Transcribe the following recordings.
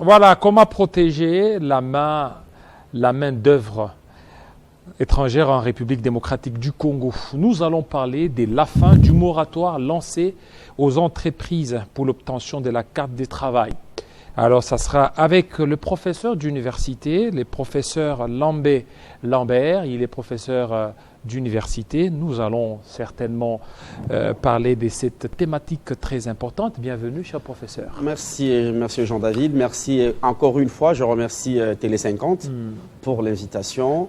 Voilà, comment protéger la main-d'œuvre étrangère en République démocratique du Congo. Nous allons parler de la fin du moratoire lancé aux entreprises pour l'obtention de la carte de travail. Alors, ça sera avec le professeur d'université, le professeur Lambert. Il est professeur d'université. Nous allons certainement parler de cette thématique très importante. Bienvenue, cher professeur. Merci Jean-David. Merci encore une fois. Je remercie Télé 50 pour l'invitation.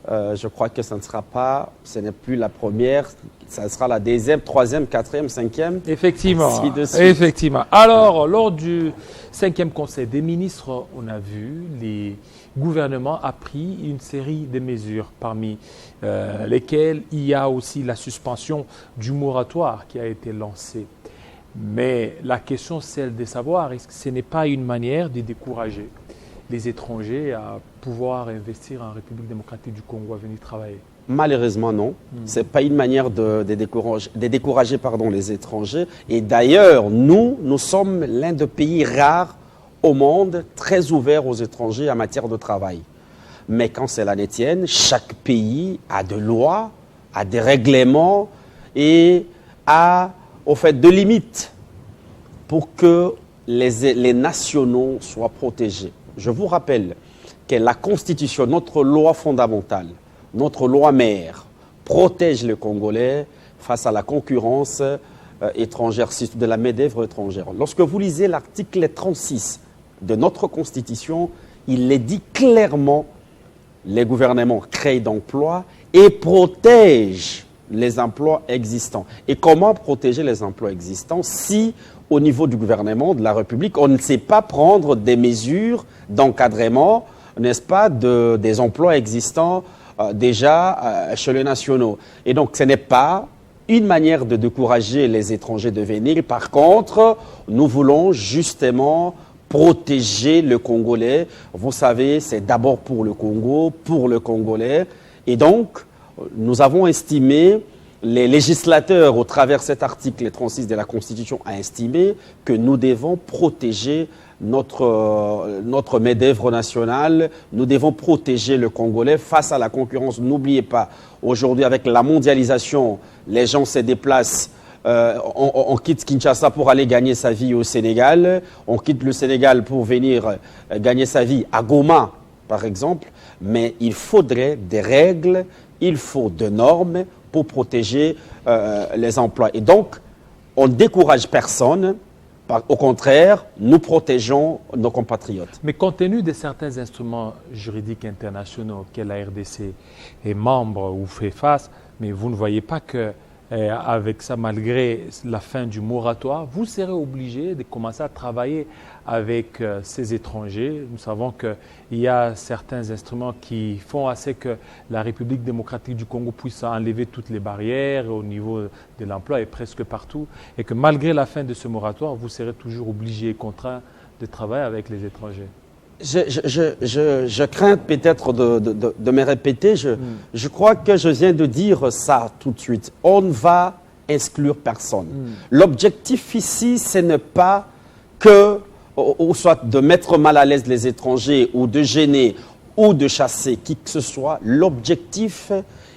Je crois que ce n'est plus la première, ça sera la deuxième, troisième, quatrième, cinquième. Effectivement. Effectivement. Alors, lors du 5e Conseil des ministres, on a vu, le gouvernement a pris une série de mesures, parmi lesquelles il y a aussi la suspension du moratoire qui a été lancé. Mais la question, c'est celle de savoir, est-ce que ce n'est pas une manière de décourager les étrangers à pouvoir investir en République démocratique du Congo, à venir travailler? Malheureusement, non. Ce n'est pas une manière de décourager les étrangers. Et d'ailleurs, nous sommes l'un des pays rares au monde très ouverts aux étrangers en matière de travail. Mais quand c'est la tienne, chaque pays a des lois, a des règlements et a, au fait, des limites pour que les nationaux soient protégés. Je vous rappelle que la Constitution, notre loi fondamentale, notre loi mère, protège les Congolais face à la concurrence étrangère, de la main-d'œuvre étrangère. Lorsque vous lisez l'article 36 de notre Constitution, il est dit clairement les gouvernements créent d'emplois et protègent les emplois existants. Et comment protéger les emplois existants si, au niveau du gouvernement de la République, on ne sait pas prendre des mesures d'encadrement, n'est-ce pas, des emplois existants déjà chez les nationaux. Et donc, ce n'est pas une manière de décourager les étrangers de venir. Par contre, nous voulons justement protéger le Congolais. Vous savez, c'est d'abord pour le Congo, pour le Congolais. Et donc, nous avons estimé, les législateurs, au travers de cet article 36 de la Constitution, a estimé que nous devons protéger notre main-d'œuvre nationale. Nous devons protéger le Congolais face à la concurrence. N'oubliez pas, aujourd'hui, avec la mondialisation, les gens se déplacent. On quitte Kinshasa pour aller gagner sa vie au Sénégal. On quitte le Sénégal pour venir gagner sa vie à Goma, par exemple. Mais il faudrait des règles, il faut des normes pour protéger les emplois. Et donc, on ne décourage personne. Au contraire, nous protégeons nos compatriotes. Mais compte tenu de certains instruments juridiques internationaux auxquels la RDC est membre ou fait face, mais vous ne voyez pas que avec ça, malgré la fin du moratoire, vous serez obligé de commencer à travailler avec ces étrangers. Nous savons qu'il y a certains instruments qui font assez que la République démocratique du Congo puisse enlever toutes les barrières au niveau de l'emploi et presque partout. Et que malgré la fin de ce moratoire, vous serez toujours obligé et contraint de travailler avec les étrangers. Je crains peut-être de me répéter. Je crois que je viens de dire ça tout de suite. On ne va exclure personne. L'objectif ici, ce n'est pas que, ou soit de mettre mal à l'aise les étrangers, ou de gêner, ou de chasser qui que ce soit. L'objectif,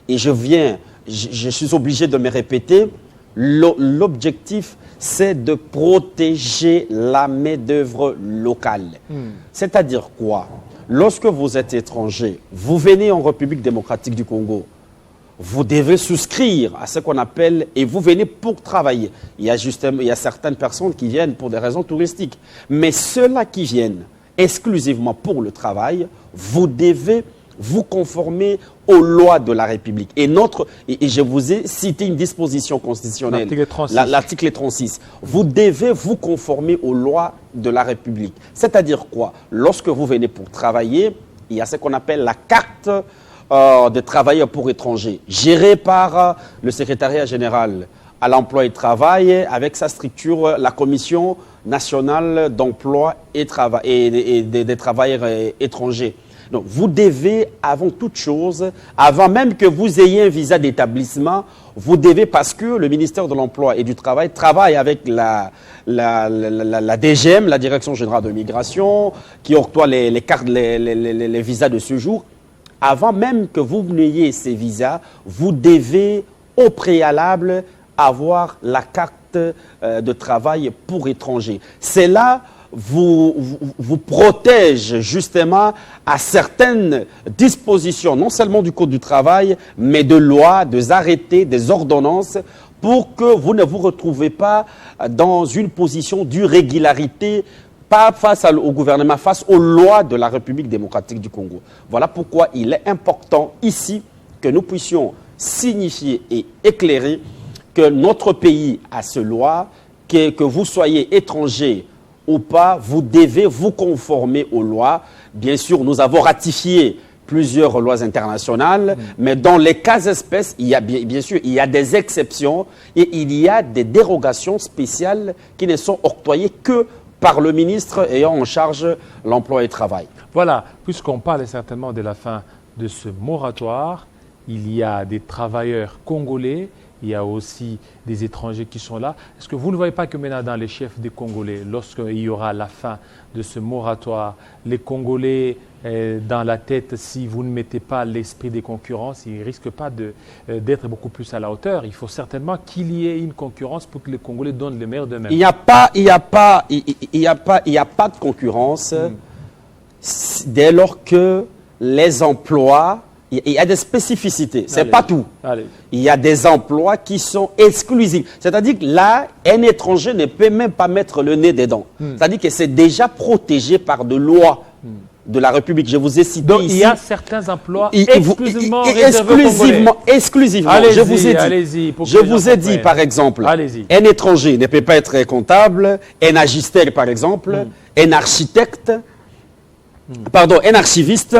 et je suis obligé de me répéter, l'objectif, c'est de protéger la main-d'œuvre locale. C'est-à-dire quoi? Lorsque vous êtes étranger, vous venez en République démocratique du Congo, vous devez souscrire à ce qu'on appelle, et vous venez pour travailler. Il y a certaines personnes qui viennent pour des raisons touristiques. Mais ceux-là qui viennent exclusivement pour le travail, vous devez vous conformer aux lois de la République. Et je vous ai cité une disposition constitutionnelle, l'article 36. Vous devez vous conformer aux lois de la République. C'est-à-dire quoi? Lorsque vous venez pour travailler, il y a ce qu'on appelle la carte de travailleurs pour étrangers, gérée par le secrétariat général à l'emploi et travail, avec sa structure, la Commission nationale d'emploi et des travailleurs étrangers. Donc, vous devez, avant toute chose, avant même que vous ayez un visa d'établissement, vous devez, parce que le ministère de l'Emploi et du Travail travaille avec la DGM, la Direction Générale de Migration, qui octroie les cartes, les visas de séjour. Avant même que vous n'ayez ces visas, vous devez, au préalable, avoir la carte de travail pour étrangers. C'est là vous protège justement à certaines dispositions, non seulement du Code du travail, mais de lois, des arrêtés, des ordonnances, pour que vous ne vous retrouvez pas dans une position d'irrégularité, pas face au gouvernement, face aux lois de la République démocratique du Congo. Voilà pourquoi il est important ici que nous puissions signifier et éclairer que notre pays a ces lois, que vous soyez étranger ou pas, vous devez vous conformer aux lois. Bien sûr, nous avons ratifié plusieurs lois internationales, mais dans les cas espèces, il y a bien sûr, il y a des exceptions et il y a des dérogations spéciales qui ne sont octroyées que par le ministre ayant en charge l'emploi et le travail. Voilà, puisqu'on parle certainement de la fin de ce moratoire, il y a des travailleurs congolais, il y a aussi des étrangers qui sont là. Est-ce que vous ne voyez pas que maintenant dans les chefs des Congolais, lorsqu'il y aura la fin de ce moratoire, les Congolais dans la tête, si vous ne mettez pas l'esprit des concurrences, ils ne risquent pas d'être beaucoup plus à la hauteur. Il faut certainement qu'il y ait une concurrence pour que les Congolais donnent le meilleur d'eux-mêmes. Il n'y a pas de concurrence dès lors que les emplois. Il y a des spécificités, c'est pas tout. Il y a des emplois qui sont exclusifs. C'est-à-dire que là, un étranger ne peut même pas mettre le nez dedans. C'est-à-dire que c'est déjà protégé par de lois de la République. Je vous ai cité donc, ici. il y a certains emplois exclusivement exclusivement. Allez-y, je vous ai dit, par exemple, un étranger ne peut pas être comptable, un agistère, par exemple, un architecte, un archiviste,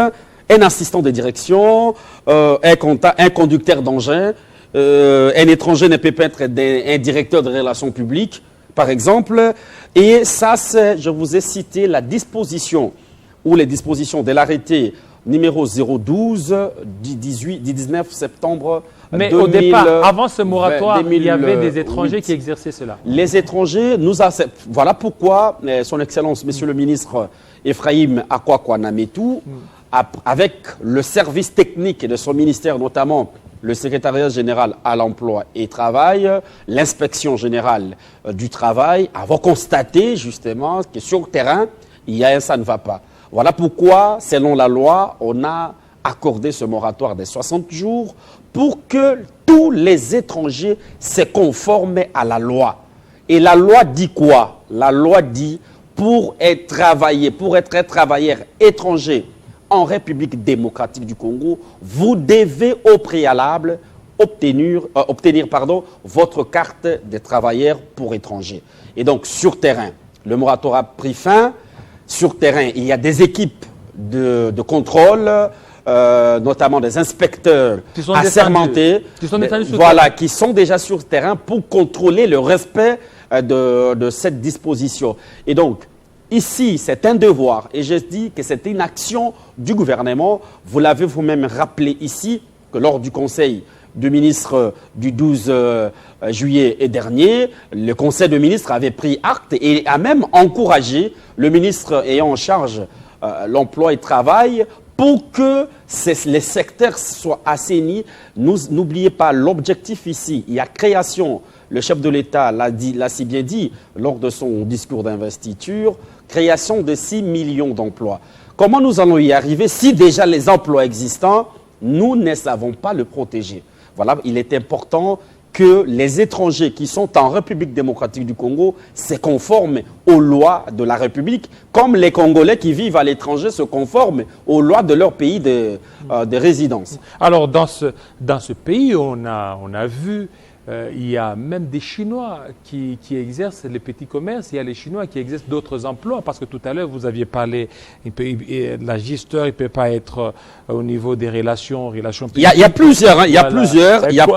un assistant de direction, un conducteur d'engin, un étranger ne peut pas être un directeur de relations publiques, par exemple. Et ça, je vous ai cité la disposition ou les dispositions de l'arrêté numéro 012 du 19 septembre 2000. Mais au départ, avant ce moratoire, il y avait des étrangers qui exerçaient cela. Les étrangers, voilà pourquoi son Excellence, Monsieur le ministre Ephraim Akwa-Kwanametou, avec le service technique de son ministère, notamment le secrétariat général à l'emploi et travail, l'inspection générale du travail, avons constaté justement que sur le terrain, ça ne va pas. Voilà pourquoi, selon la loi, on a accordé ce moratoire de 60 jours pour que tous les étrangers se conforment à la loi. Et la loi dit quoi? La loi dit pour être un travailleur étranger en République démocratique du Congo, vous devez au préalable obtenir votre carte de travailleur pour étranger. Et donc, sur terrain, le moratoire a pris fin. Sur terrain, il y a des équipes de contrôle, notamment des inspecteurs assermentés, qui sont déjà sur terrain pour contrôler le respect de cette disposition. Et donc, ici, c'est un devoir, et je dis que c'est une action du gouvernement. Vous l'avez vous-même rappelé ici, que lors du conseil du ministre du 12 juillet dernier, le conseil de ministres avait pris acte et a même encouragé le ministre ayant en charge l'emploi et le travail pour que les secteurs soient assainis. N'oubliez pas l'objectif ici, il y a création. Le chef de l'État l'a si bien dit lors de son discours d'investiture, création de 6 millions d'emplois. Comment nous allons y arriver si déjà les emplois existants, nous ne savons pas le protéger? Voilà, il est important que les étrangers qui sont en République démocratique du Congo se conforment aux lois de la République, comme les Congolais qui vivent à l'étranger se conforment aux lois de leur pays de résidence. Alors, dans ce pays, on a vu il y a même des Chinois qui exercent les petits commerces, il y a les Chinois qui exercent d'autres emplois, parce que tout à l'heure, vous aviez parlé, l'agisteur, il ne peut pas être au niveau des relations il y a plusieurs, il y a plusieurs emplois. Il y a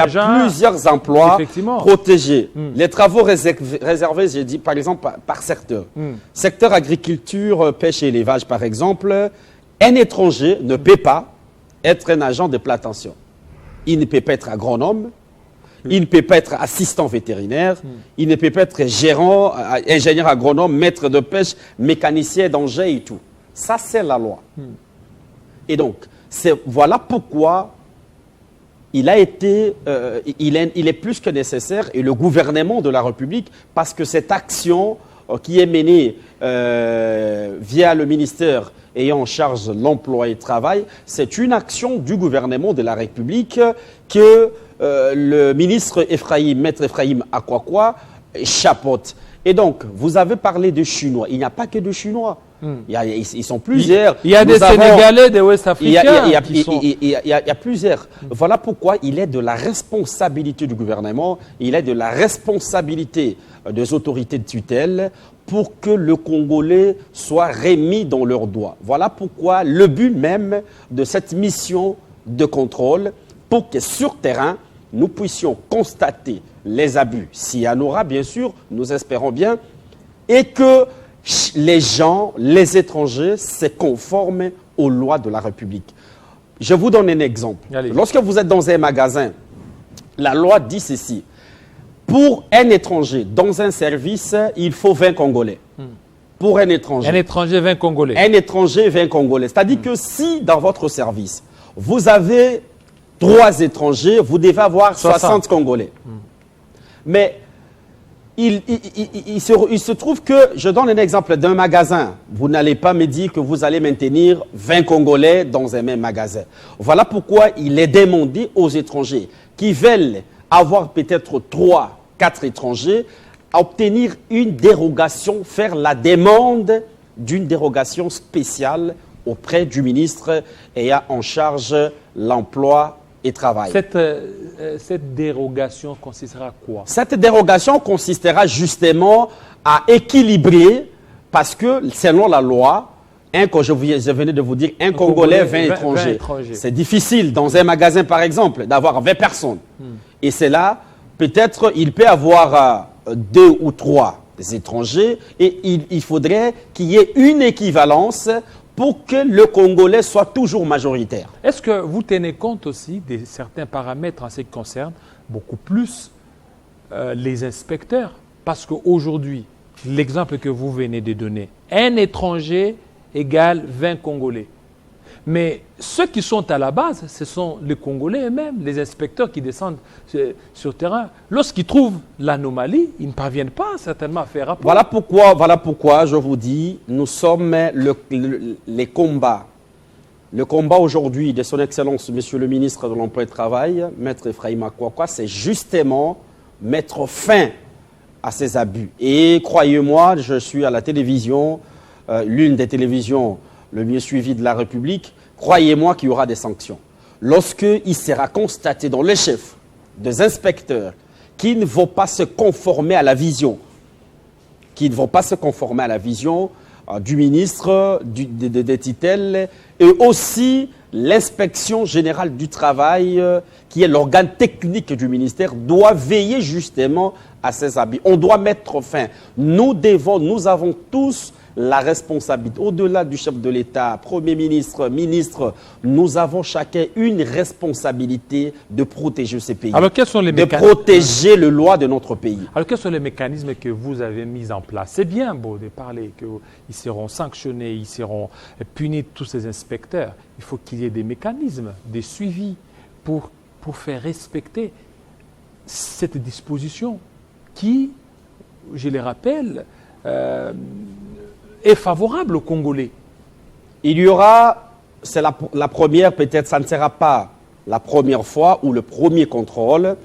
plusieurs emplois protégés. Mm. Les travaux réservés, j'ai dit, par exemple, par secteur. Secteur agriculture, pêche et élevage, par exemple, un étranger ne peut pas être un agent de pleine tension. Il ne peut pas être agronome, il ne peut pas être assistant vétérinaire, il ne peut pas être gérant, ingénieur agronome, maître de pêche, mécanicien d'engins et tout. Ça, c'est la loi. Et donc, voilà pourquoi il est plus que nécessaire, et le gouvernement de la République, parce que cette action qui est menée via le ministère ayant en charge l'emploi et le travail, c'est une action du gouvernement de la République que le ministre Maître Ephraim Akouakoua chapeaute. Et donc, vous avez parlé de Chinois. Il n'y a pas que de Chinois. Ils sont plusieurs. Il y a des Sénégalais, des Ouest-Africains. Il y a plusieurs. Voilà pourquoi il est de la responsabilité du gouvernement, il est de la responsabilité des autorités de tutelle pour que le Congolais soit remis dans leurs doigts. Voilà pourquoi le but même de cette mission de contrôle, pour que sur terrain, nous puissions constater les abus, s'il y en aura bien sûr, nous espérons bien, et que les gens, les étrangers, se conforment aux lois de la République. Je vous donne un exemple. Allez. Lorsque vous êtes dans un magasin, la loi dit ceci. Pour un étranger dans un service, il faut 20 Congolais. Pour un étranger. Un étranger, 20 Congolais. Un étranger, 20 Congolais. C'est-à-dire que si dans votre service, vous avez 3 étrangers, vous devez avoir 60 Congolais. Mais il se trouve que, je donne un exemple d'un magasin. Vous n'allez pas me dire que vous allez maintenir 20 Congolais dans un même magasin. Voilà pourquoi il est demandé aux étrangers qui veulent avoir peut-être 3, 4 étrangers, à obtenir une dérogation, faire la demande d'une dérogation spéciale auprès du ministre ayant en charge l'emploi et travail. Cette dérogation consistera à quoi? Cette dérogation consistera justement à équilibrer, parce que selon la loi, je venais de vous dire, un Congolais, 20 étrangers. C'est difficile dans un magasin, par exemple, d'avoir 20 personnes. Et c'est là, peut-être, il peut avoir 2 ou 3 étrangers, et il faudrait qu'il y ait une équivalence pour que le Congolais soit toujours majoritaire. Est-ce que vous tenez compte aussi de certains paramètres en ce qui concerne beaucoup plus les inspecteurs? Parce qu'aujourd'hui, l'exemple que vous venez de donner, un étranger égale 20 Congolais. Mais ceux qui sont à la base, ce sont les Congolais eux-mêmes, les inspecteurs qui descendent sur le terrain. Lorsqu'ils trouvent l'anomalie, ils ne parviennent pas certainement à faire rapport. Voilà pourquoi je vous dis, nous sommes les combats. Le combat aujourd'hui de son Excellence, Monsieur le ministre de l'Emploi et du Travail, Maître Ephraim Akouakoua, c'est justement mettre fin à ces abus. Et croyez-moi, je suis à la télévision, l'une des télévisions le mieux suivi de la République, croyez-moi qu'il y aura des sanctions. Lorsqu'il sera constaté dans les chefs des inspecteurs qui ne vont pas se conformer à la vision, du ministre, des tutelles, et aussi l'inspection générale du travail, qui est l'organe technique du ministère, doit veiller justement à ces abus. On doit mettre fin. Nous avons tous la responsabilité, au-delà du chef de l'État, Premier ministre, ministre, nous avons chacun une responsabilité de protéger ce pays. Alors, quels sont les mécanismes? De protéger les lois de notre pays. Alors, quels sont les mécanismes que vous avez mis en place? C'est bien beau de parler qu'ils seront sanctionnés, ils seront punis, tous ces inspecteurs. Il faut qu'il y ait des mécanismes, des suivis pour faire respecter cette disposition qui, je le rappelle, est favorable aux Congolais. Il y aura, c'est la première, peut-être ça ne sera pas la première fois ou le premier contrôle,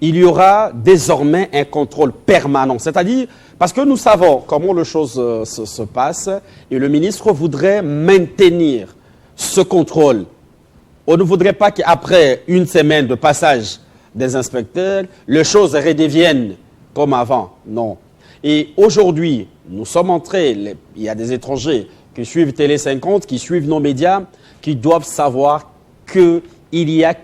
il y aura désormais un contrôle permanent. C'est-à-dire, parce que nous savons comment les choses se passent, et le ministre voudrait maintenir ce contrôle On ne voudrait pas qu'après une semaine de passage des inspecteurs, les choses redeviennent comme avant. Non. Et aujourd'hui, nous sommes entrés, il y a des étrangers qui suivent Télé 50, qui suivent nos médias, qui doivent savoir qu'il y a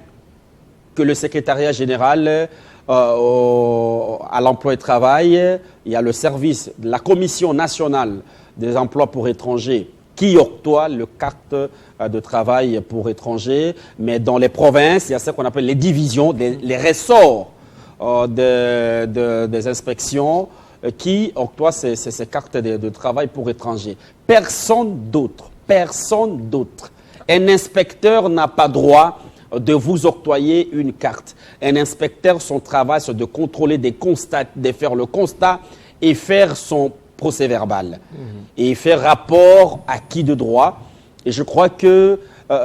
que le secrétariat général à l'emploi et travail, il y a le service de la Commission nationale des emplois pour étrangers qui octroie le carte de travail pour étrangers. Mais dans les provinces, il y a ce qu'on appelle les divisions, les ressorts des inspections qui octroient ces cartes de travail pour étrangers. Personne d'autre. Un inspecteur n'a pas droit de vous octroyer une carte. Un inspecteur, son travail, c'est de contrôler des constats, de faire le constat et faire son procès verbal. Et faire rapport à qui de droit. Et je crois que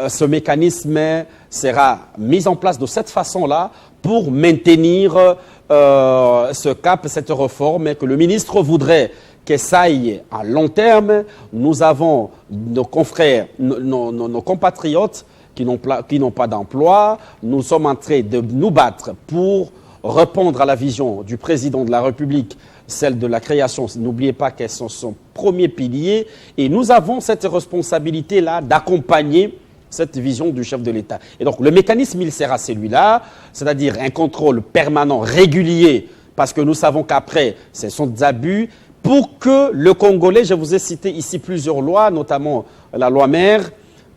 ce mécanisme sera mis en place de cette façon-là pour maintenir ce cap, cette réforme, et que le ministre voudrait que ça aille à long terme. Nous avons nos confrères, nos compatriotes qui n'ont pas d'emploi. Nous sommes en train de nous battre pour répondre à la vision du président de la République, celle de la création. N'oubliez pas qu'elles sont son premier pilier. Et nous avons cette responsabilité-là d'accompagner cette vision du chef de l'État. Et donc, le mécanisme, il sera celui-là, c'est-à-dire un contrôle permanent, régulier, parce que nous savons qu'après, ce sont des abus, pour que le Congolais, je vous ai cité ici plusieurs lois, notamment la loi mère,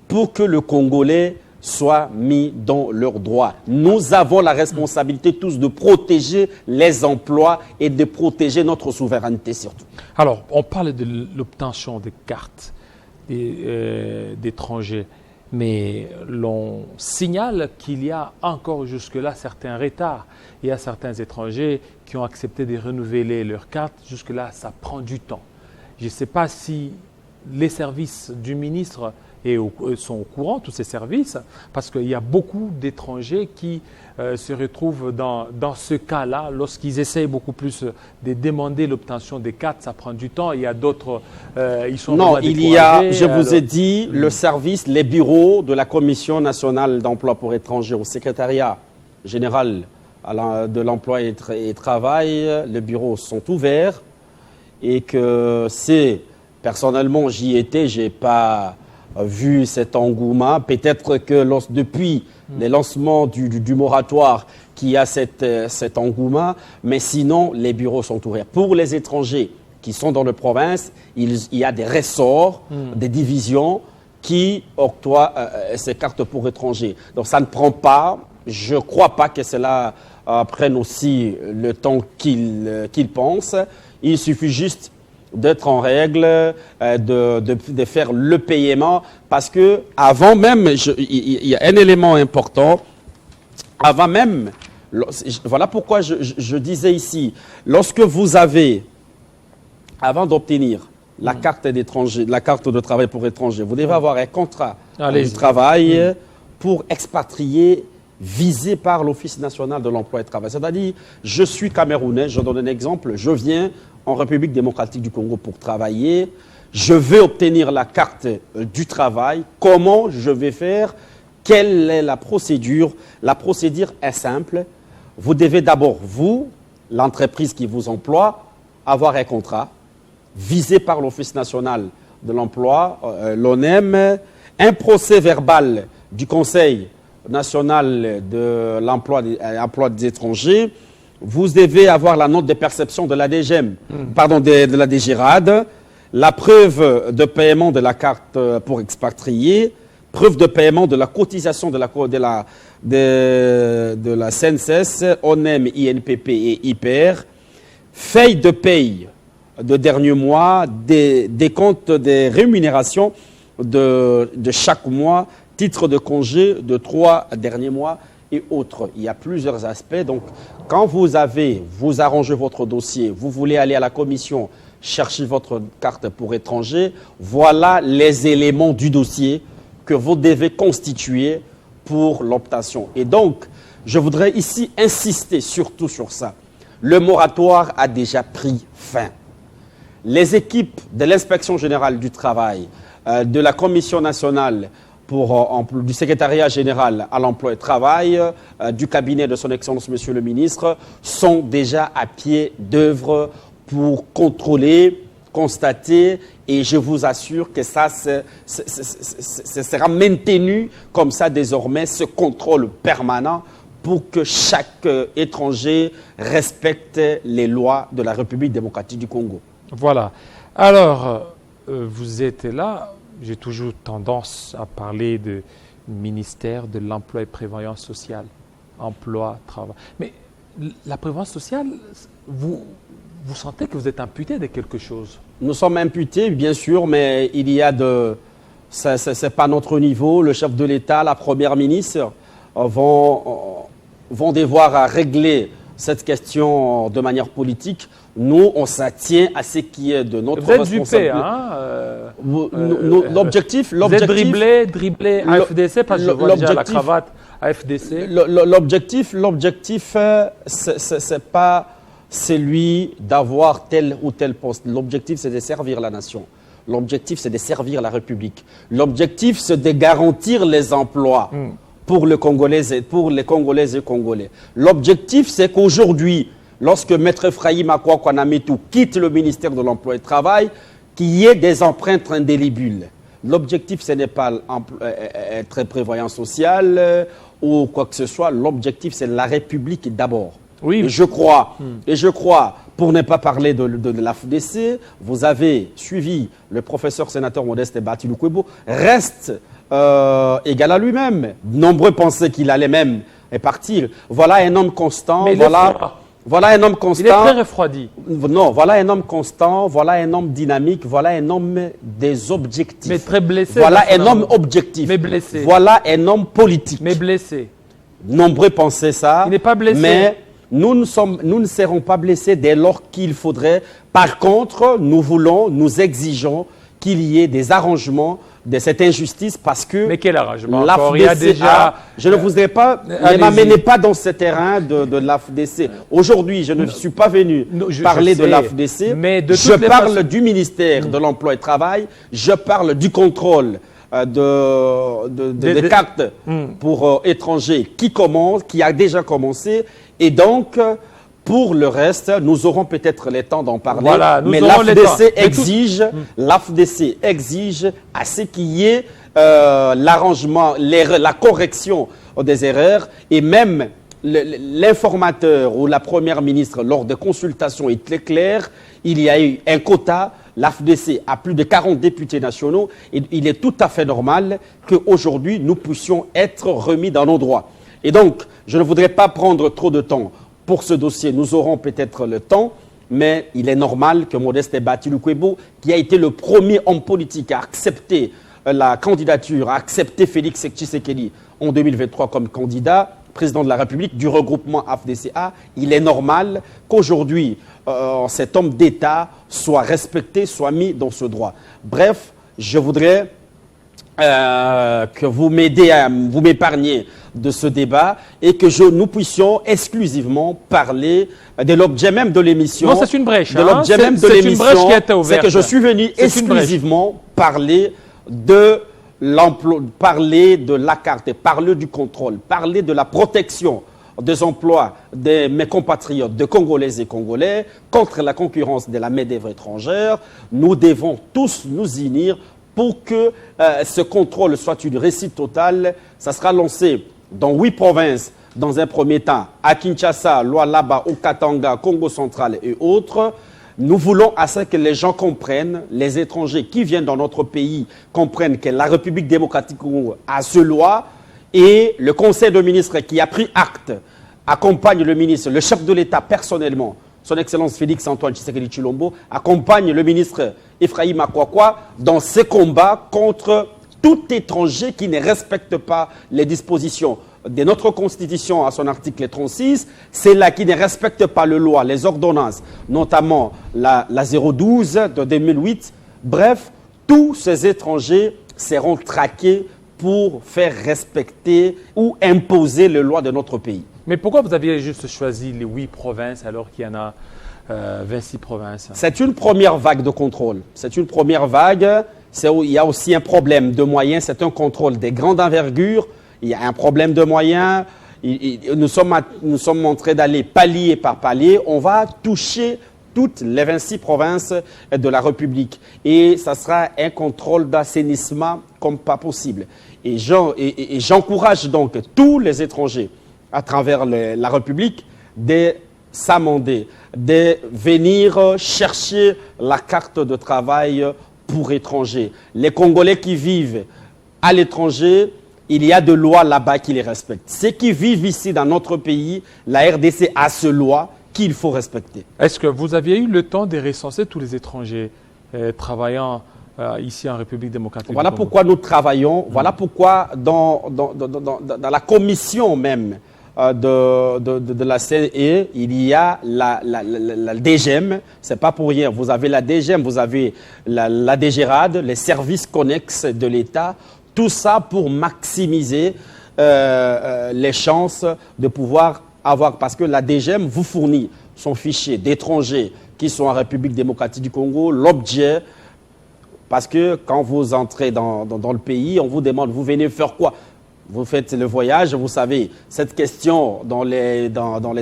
pour que le Congolais soit mis dans leurs droits. Nous avons la responsabilité tous de protéger les emplois et de protéger notre souveraineté surtout. Alors, on parle de l'obtention des cartes d'étrangers, mais l'on signale qu'il y a encore jusque-là certains retards. Il y a certains étrangers qui ont accepté de renouveler leurs cartes. Jusque-là, ça prend du temps. Je ne sais pas si les services du ministre sont au courant, tous ces services, parce qu'il y a beaucoup d'étrangers qui se retrouvent dans ce cas-là. Lorsqu'ils essayent beaucoup plus de demander l'obtention des cartes, ça prend du temps. Il y a d'autres, ils sont non, il y a, je vous ai dit, le service, les bureaux de la Commission nationale d'emploi pour étrangers au secrétariat général de l'emploi et travail, les bureaux sont ouverts et que personnellement, j'y étais, je n'ai pas vu cet engouement. Peut-être que depuis le lancement du moratoire qu'il y a cet engouement, mais sinon, les bureaux sont ouverts. Pour les étrangers qui sont dans la province, il y a des ressorts, des divisions qui octroient ces cartes pour étrangers. Donc ça ne prend pas, je ne crois pas que cela prenne aussi le temps qu'ils pensent. Il suffit juste d'être en règle, de faire le paiement, parce que avant même, il y a un élément important, avant même, voilà pourquoi je disais ici, lorsque vous avez, avant d'obtenir la carte d'étranger, la carte de travail pour étranger, vous devez avoir un contrat de travail pour expatrier visé par l'Office national de l'emploi et du travail. C'est-à-dire, je suis Camerounais, je donne un exemple, je viens en République démocratique du Congo pour travailler, je vais obtenir la carte du travail, comment je vais faire, quelle est la procédure? La procédure est simple, vous devez d'abord, vous, l'entreprise qui vous emploie, avoir un contrat visé par l'Office national de l'emploi, l'ONEM, un procès verbal du Conseil national de l'emploi des étrangers. Vous devez avoir la note de perception de la DGM, pardon, de la DGRAD, la preuve de paiement de la carte pour expatrier, preuve de paiement de la cotisation de la CNSS, ONEM, INPP et IPR, feuille de paye de dernier mois, des comptes des rémunérations de chaque mois, titre de congé de 3 derniers mois et autres. Il y a plusieurs aspects. Donc, quand vous arrangez votre dossier, vous voulez aller à la commission chercher votre carte pour étranger, voilà les éléments du dossier que vous devez constituer pour l'obtention. Et donc, je voudrais ici insister surtout sur ça. Le moratoire a déjà pris fin. Les équipes de l'Inspection générale du travail, de la Commission nationale du secrétariat général à l'emploi et au travail, du cabinet de son Excellence Monsieur le ministre, sont déjà à pied d'œuvre pour contrôler, constater, et je vous assure que ça sera maintenu comme ça désormais, ce contrôle permanent pour que chaque étranger respecte les lois de la République démocratique du Congo. Voilà. Alors, vous êtes là, j'ai toujours tendance à parler de ministère de l'Emploi et Prévoyance sociale. Emploi, travail. Mais la prévoyance sociale, vous sentez que vous êtes imputé de quelque chose? Nous sommes imputés, bien sûr, mais il y a c'est pas notre niveau. Le chef de l'État, la première ministre vont devoir régler cette question de manière politique. Nous, on s'attient à ce qui est de notre responsabilité. Vous êtes dupé, hein l'objectif... Vous êtes dribblé AFDC, parce que je vois déjà la cravate AFDC. L'objectif, c'est pas celui d'avoir tel ou tel poste. L'objectif, c'est de servir la nation. L'objectif, c'est de servir la République. L'objectif, c'est de garantir les emplois pour les Congolais et Congolais. L'objectif, c'est qu'aujourd'hui, lorsque Maître Ephraïm Akwa-Kwanametou quitte le ministère de l'Emploi et du Travail, qu'il y ait des empreintes indélébiles. L'objectif, ce n'est pas être prévoyant social ou quoi que ce soit. L'objectif, c'est la République d'abord. Oui. Et je crois, pour ne pas parler de l'AFDC, vous avez suivi le professeur sénateur Modeste Bati Lukwebo, reste égal à lui-même. Nombreux pensaient qu'il allait même partir. Voilà un homme constant. Mais voilà un homme constant. Il est très refroidi. Non, voilà un homme constant, voilà un homme dynamique, voilà un homme des objectifs. Mais très blessé. Voilà un homme objectif. Mais blessé. Voilà un homme politique. Mais blessé. Nombreux pensaient ça. Il n'est pas blessé. Mais nous ne serons pas blessés dès lors qu'il faudrait. Par contre, nous exigeons qu'il y ait des arrangements de cette injustice parce que... Mais quel arrangement il y a déjà... Je ne voudrais pas... Ne m'amenez pas dans ce terrain de l'AFDC. Aujourd'hui, je ne suis pas venu parler de l'AFDC. Mais je parle du ministère de l'Emploi et du Travail. Je parle du contrôle des cartes pour étrangers qui a déjà commencé. Et donc... Pour le reste, nous aurons peut-être le temps d'en parler, voilà, mais l'AFDC exige à ce qu'il y ait l'arrangement, la correction des erreurs, et même l'informateur ou la première ministre, lors des consultations, est très clair, il y a eu un quota, l'AFDC a plus de 40 députés nationaux, et il est tout à fait normal qu'aujourd'hui, nous puissions être remis dans nos droits. Et donc, je ne voudrais pas prendre trop de temps pour ce dossier. Nous aurons peut-être le temps, mais il est normal que Modeste Bati Lukwebo, qui a été le premier homme politique à accepter la candidature, à accepter Félix Tshisekedi en 2023 comme candidat, président de la République du regroupement AFDCA, il est normal qu'aujourd'hui, cet homme d'État soit respecté, soit mis dans ce droit. Bref, je voudrais que vous m'épargniez de ce débat et que nous puissions exclusivement parler de l'objet même de l'émission. Non, c'est une brèche. De l'objet même de l'émission, c'est que je suis venu exclusivement parler de l'emploi, parler de la carte, parler du contrôle, parler de la protection des emplois de mes compatriotes, de Congolaises et Congolais, contre la concurrence de la main-d'œuvre étrangère. Nous devons tous nous unir pour que ce contrôle soit une réussite totale. Ça sera lancé dans 8 provinces, dans un premier temps, à Kinshasa, Lualaba, au Katanga, Congo central et autres. Nous voulons à ce que les gens comprennent, les étrangers qui viennent dans notre pays comprennent que la République démocratique Congo a ce loi, et le Conseil de ministres qui a pris acte accompagne le ministre, le chef de l'État personnellement, son Excellence Félix Antoine Tshisekedi Tshilombo, accompagne le ministre Ephraïm Akwa dans ses combats contre tout étranger qui ne respecte pas les dispositions de notre Constitution à son article 36, c'est là qui ne respecte pas les lois, les ordonnances, notamment la 012 de 2008. Bref, tous ces étrangers seront traqués pour faire respecter ou imposer les lois de notre pays. Mais pourquoi vous aviez juste choisi les 8 provinces alors qu'il y en a 26 provinces? C'est une première vague de contrôle. C'est une première vague. il y a aussi un problème de moyens, c'est un contrôle des grandes envergures, il y a un problème de moyens, nous sommes en train d'aller palier par palier, on va toucher toutes les 26 provinces de la République. Et ça sera un contrôle d'assainissement comme pas possible. Et j'encourage donc tous les étrangers à travers la République de s'amender, de venir chercher la carte de travail pour étrangers. Les Congolais qui vivent à l'étranger, il y a des lois là-bas qui les respectent. Ceux qui vivent ici dans notre pays, la RDC a ces lois qu'il faut respecter. Est-ce que vous aviez eu le temps de recenser tous les étrangers travaillant ici en République démocratique Voilà du Congo? Pourquoi nous travaillons, voilà pourquoi dans la commission même de la CNE, il y a la DGM, c'est pas pour rien, vous avez la DGM, vous avez la DGRAD, les services connexes de l'État, tout ça pour maximiser les chances de pouvoir avoir, parce que la DGM vous fournit son fichier d'étrangers qui sont en République démocratique du Congo, l'objet, parce que quand vous entrez dans le pays, on vous demande, vous venez faire quoi? Vous faites le voyage, vous savez, cette question dans les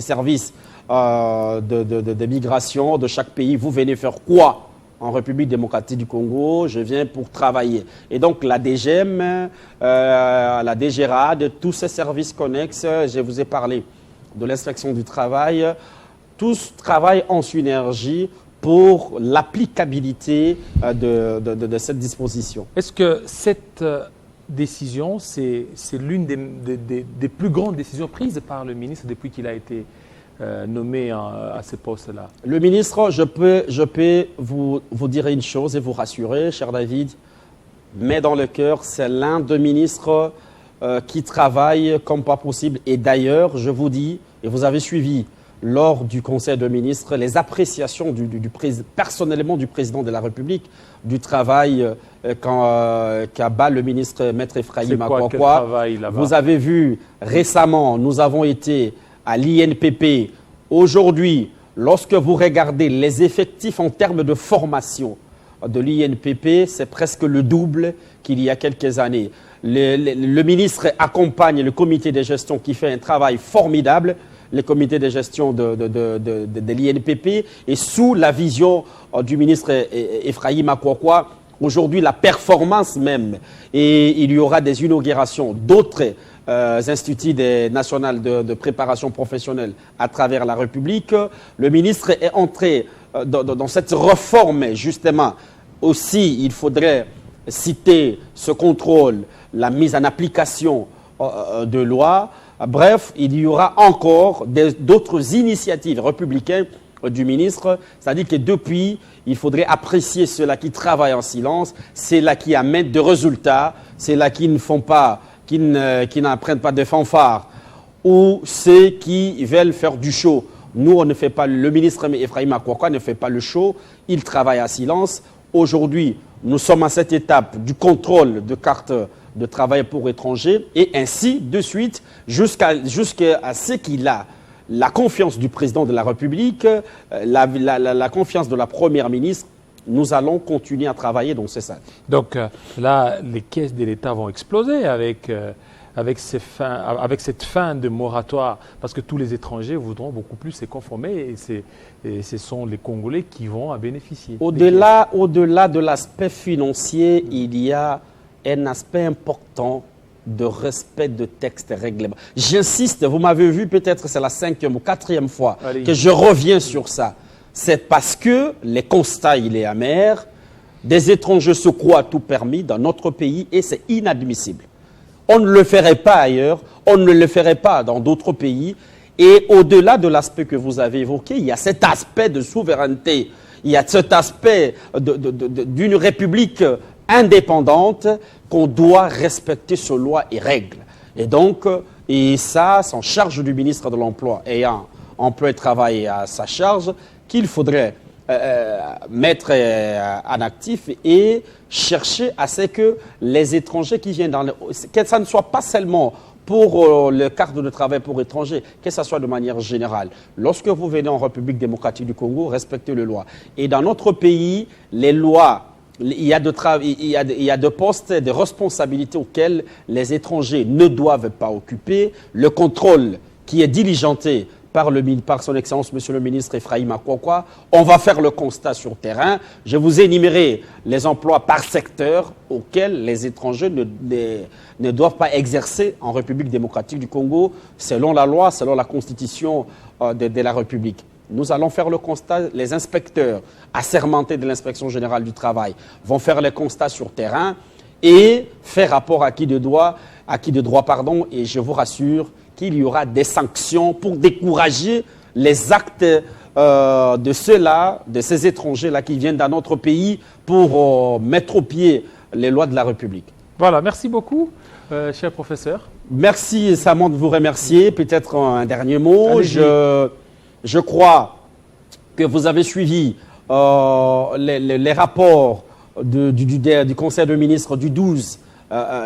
services de migration de chaque pays, vous venez faire quoi en République démocratique du Congo? Je viens pour travailler. Et donc la DGM, la DGRAD, tous ces services connexes, je vous ai parlé de l'inspection du travail, tous travaillent en synergie pour l'applicabilité de cette disposition. Est-ce que cette décision, c'est l'une des plus grandes décisions prises par le ministre depuis qu'il a été nommé à ce poste-là? Le ministre, je peux vous dire une chose et vous rassurer, cher David, mais dans le cœur, c'est l'un des ministres qui travaille comme pas possible. Et d'ailleurs, je vous dis, et vous avez suivi lors du Conseil de ministres les appréciations personnellement du président de la République, du travail qu'a bat le ministre Maître Ephraïm Akwakwa. Vous avez vu récemment, nous avons été à l'INPP. Aujourd'hui, lorsque vous regardez les effectifs en termes de formation de l'INPP, c'est presque le double qu'il y a quelques années. Le ministre accompagne le comité de gestion qui fait un travail formidable, le comité de gestion de l'INPP, et sous la vision du ministre Ephraïm Akwakwa, aujourd'hui la performance même, et il y aura des inaugurations d'autres instituts nationaux de préparation professionnelle à travers la République. Le ministre est entré dans cette réforme, justement. Aussi, il faudrait citer ce contrôle, la mise en application de lois. Bref, il y aura encore d'autres initiatives républicaines du ministre. C'est-à-dire que depuis, il faudrait apprécier ceux-là qui travaillent en silence, ceux-là qui amènent des résultats, ceux-là qui ne font pas, qui n'apprennent pas de fanfares, ou ceux qui veulent faire du show. Nous, on ne fait pas, le ministre Ephraïm Akwakwa ne fait pas le show, il travaille à silence. Aujourd'hui, nous sommes à cette étape du contrôle de carte de travail pour étrangers et ainsi de suite jusqu'à ce qu'il a la confiance du président de la République, la confiance de la première ministre. Nous allons continuer à travailler dans ce sens. Donc là, les caisses de l'État vont exploser avec cette fin de moratoire, parce que tous les étrangers voudront beaucoup plus se conformer et ce sont les Congolais qui vont en bénéficier. Au-delà de l'aspect financier, il y a un aspect important de respect de textes et règlements. J'insiste, vous m'avez vu, peut-être c'est la 5e ou 4e fois que je reviens sur ça. C'est parce que les constats, il est amer, des étrangers se croient tout permis dans notre pays et c'est inadmissible. On ne le ferait pas ailleurs, on ne le ferait pas dans d'autres pays. Et au-delà de l'aspect que vous avez évoqué, il y a cet aspect de souveraineté, il y a cet aspect d'une république indépendante qu'on doit respecter sur loi et règles. Et donc, et ça, c'est en charge du ministre de l'Emploi ayant emploi et travail à sa charge qu'il faudrait mettre en actif et chercher à ce que les étrangers qui viennent que ça ne soit pas seulement pour le carte de travail pour étrangers, que ce soit de manière générale. Lorsque vous venez en République démocratique du Congo, respectez les lois. Et dans notre pays, les lois il y a de postes, de responsabilités auxquelles les étrangers ne doivent pas occuper. Le contrôle qui est diligenté par son Excellence, Monsieur le ministre Ephraim Akwakwa, on va faire le constat sur terrain. Je vous ai énuméré les emplois par secteur auxquels les étrangers ne doivent pas exercer en République démocratique du Congo, selon la loi, selon la constitution de la République. Nous allons faire le constat, les inspecteurs assermentés de l'inspection générale du travail vont faire les constats sur terrain et faire rapport à qui de droit, et je vous rassure qu'il y aura des sanctions pour décourager les actes de ces étrangers-là qui viennent dans notre pays pour mettre au pied les lois de la République. Voilà, merci beaucoup, cher professeur. Merci, Samant, de vous remercier. Peut-être un dernier mot. Je crois que vous avez suivi les rapports du Conseil des ministres du 12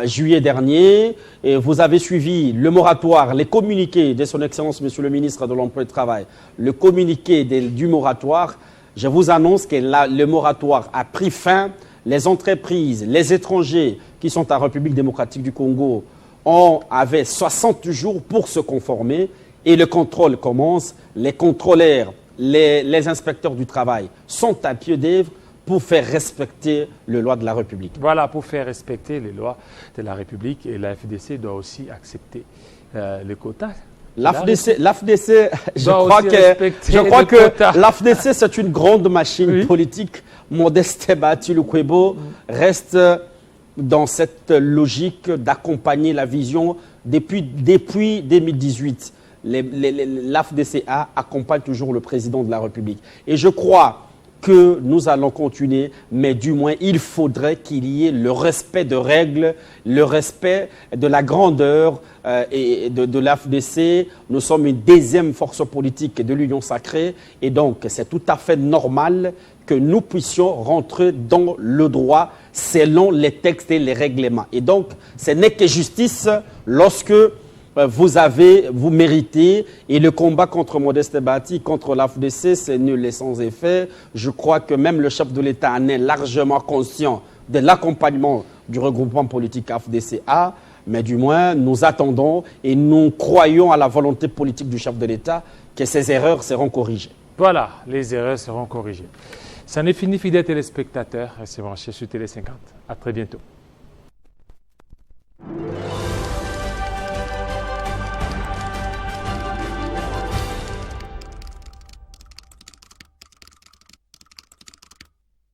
juillet dernier. Et vous avez suivi le moratoire, les communiqués de son Excellence, Monsieur le ministre de l'Emploi et du Travail, le communiqué du moratoire. Je vous annonce que le moratoire a pris fin. Les entreprises, les étrangers qui sont en République démocratique du Congo avaient 60 jours pour se conformer. Et le contrôle commence. Les contrôleurs, les inspecteurs du travail sont à pied d'œuvre pour faire respecter les lois de la République. Voilà, pour faire respecter les lois de la République. Et la FDC doit aussi accepter les quotas. L'AFDC, je crois que l'AFDC, c'est une grande machine politique. Modeste Bahati Lukwebo reste dans cette logique d'accompagner la vision depuis 2018. L'AFDCA accompagne toujours le président de la République. Et je crois que nous allons continuer, mais du moins, il faudrait qu'il y ait le respect de règles, le respect de la grandeur et de l'AFDC. Nous sommes une deuxième force politique de l'Union sacrée et donc c'est tout à fait normal que nous puissions rentrer dans le droit selon les textes et les règlements. Et donc, ce n'est que justice lorsque vous méritez, et le combat contre Modeste Bahati, contre l'AFDC, c'est nul et sans effet. Je crois que même le chef de l'État en est largement conscient de l'accompagnement du regroupement politique AFDCA, mais du moins, nous attendons et nous croyons à la volonté politique du chef de l'État que ces erreurs seront corrigées. Voilà, les erreurs seront corrigées. Ça n'est fini, fidèles téléspectateurs, restez branchés sur Télé 50. À très bientôt.